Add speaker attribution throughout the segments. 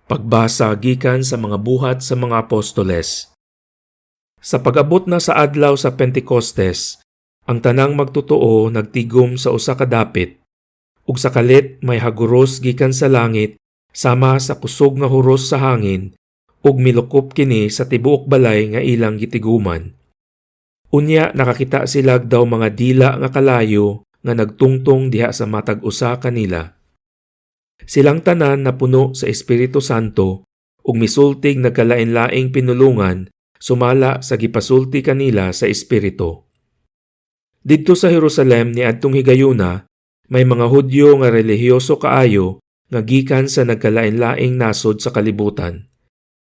Speaker 1: Pagbasa gikan sa mga buhat sa mga apostoles. Sa pag-abot na sa adlaw sa Pentecostes, ang tanang magtotoo nagtigom sa usa ka dapit, ug sa kalit may haguros gikan sa langit sama sa kusog nga huros sa hangin, ug milukop kini sa tibuok balay nga ilang gitiguman. Unya nakakita sila daw mga dila nga kalayo nga nagtungtong diha sa matag usa kanila. Silang tanan na puno sa Espiritu Santo ug misultig nagkalain-laing pinulungan sumala sa gipasulti kanila sa Espiritu. Didto sa Jerusalem niadtong higayuna, may mga Hudyo nga relihiyoso kaayo nga gikan sa nagkalain-laing nasod sa kalibutan.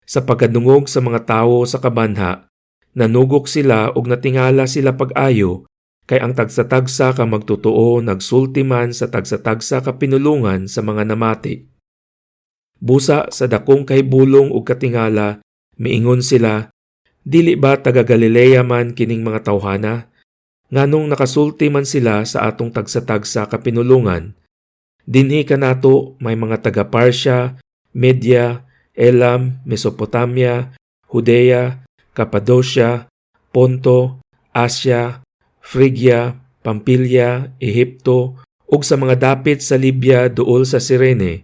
Speaker 1: Sa pagkadungog sa mga tawo sa kabanha, nanugok sila ug natingala sila pag-ayo kay ang tagsa-tagsa ka magtotoo nagsulti man sa tagsa-tagsa ka pinulungan sa mga namati. Busa sa dakong kahibulong ug katingala, miingon sila, dili ba taga Galilea man kining mga tawhana? Nganong nakasulti man sila sa atong tagsa-tagsa ka pinulungan? Dinhi kanato may mga taga Parsia, Media, Elam, Mesopotamia, Judea, Cappadocia, Ponto, Asia, Phrygia, Pampilya, Ehipto, ug sa mga dapit sa Libya duol sa Cirene.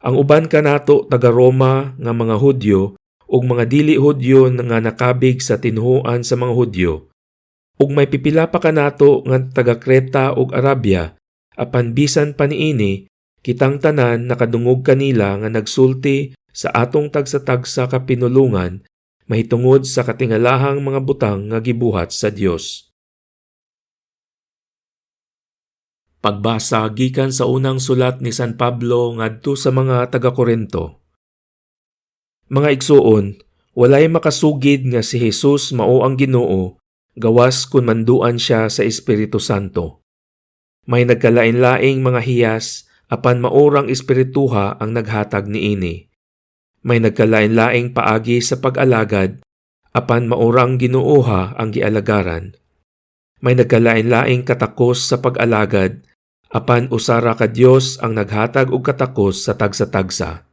Speaker 1: Ang uban kanato taga Roma nga mga Hudyo ug mga dili Hudyo nga nakabig sa tinhuan sa mga Hudyo. Ug may pipila pa kanato nga taga Creta ug Arabia, apan bisan pa niini, kitang tanan nakadungog kanila nga nagsulti sa atong tagsa-tagsa ka pinulungan mahitungod sa katingalahang mga butang nga gibuhat sa Dios. Pagbasa gikan sa unang sulat ni San Pablo ngadto sa mga taga-Korinto. Mga igsuon, walay makasugid nga si Jesus mao ang Ginoo gawas kun manduan siya sa Espiritu Santo. May nagkalain-laing mga hiyas apan maorang espirituha ang naghatag niini. May nagkalain-laing paagi sa pag-alagad apan maorang Ginooha ang gialagaran. May nagkalain-laing katakos sa pag-alagad apan usara ka Dios ang naghatag og katakos sa tagsa-tagsa.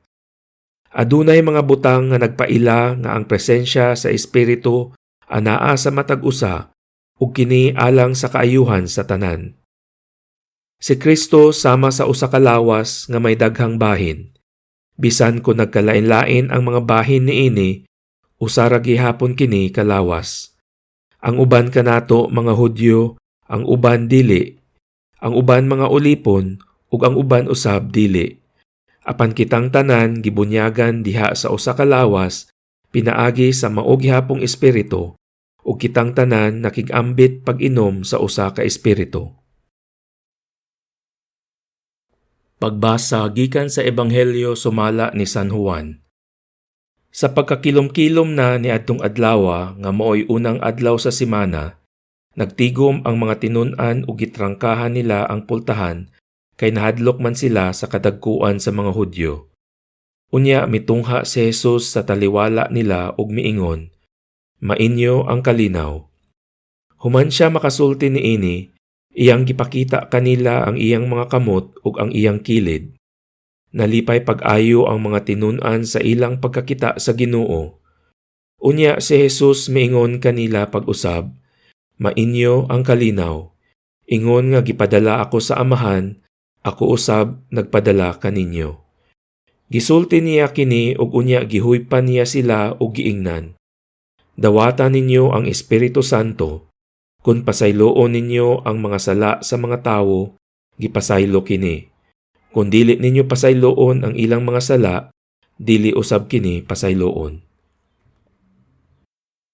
Speaker 1: Adunay mga butang nga nagpaila nga ang presensya sa Espiritu anaa sa matag usa ug kini alang sa kaayuhan sa tanan. Si Kristo sama sa usa ka lawas nga may daghang bahin. Bisan kung nagkalain-lain ang mga bahin niini, usara gihapon kini kalawas. Ang uban kanato mga Hudyo, ang uban dili. Ang uban mga ulipon ug ang uban usab dili. Apan kitang tanan gibunyagan diha sa usa ka lawas pinaagi sa mao gihapong espiritu ug kitang tanan nakig-ambit pag-inom sa usa ka espiritu. Pagbasa gikan sa Ebanghelyo sumala ni San Juan. Sa pagkakilom-kilom na niadtong adlaw nga maoy unang adlaw sa semana, nagtigom ang mga tinun-an ug gitrangkahan nila ang pultahan kay nahadlok man sila sa kadagkuan sa mga Hudyo. Unya mitungha si Jesus sa taliwala nila ug miingon, "Mainyo ang kalinaw." Human siya makasulti niini, iyang gipakita kanila ang iyang mga kamot ug ang iyang kilid. Nalipay pag-ayo ang mga tinun-an sa ilang pagkakita sa Ginoo. Unya si Jesus miingon kanila pag-usab, "Mainyo ang kalinaw. Ingon nga gipadala ako sa Amahan, ako usab nagpadala kaninyo." Gisulti niya kini ug unya gihuypan niya sila ug giingnan, "Dawatan ninyo ang Espiritu Santo. Kung pasayloon ninyo ang mga sala sa mga tawo, gipasaylo kini. Kung dili ninyo pasayloon ang ilang mga sala, dili usab kini pasayloon."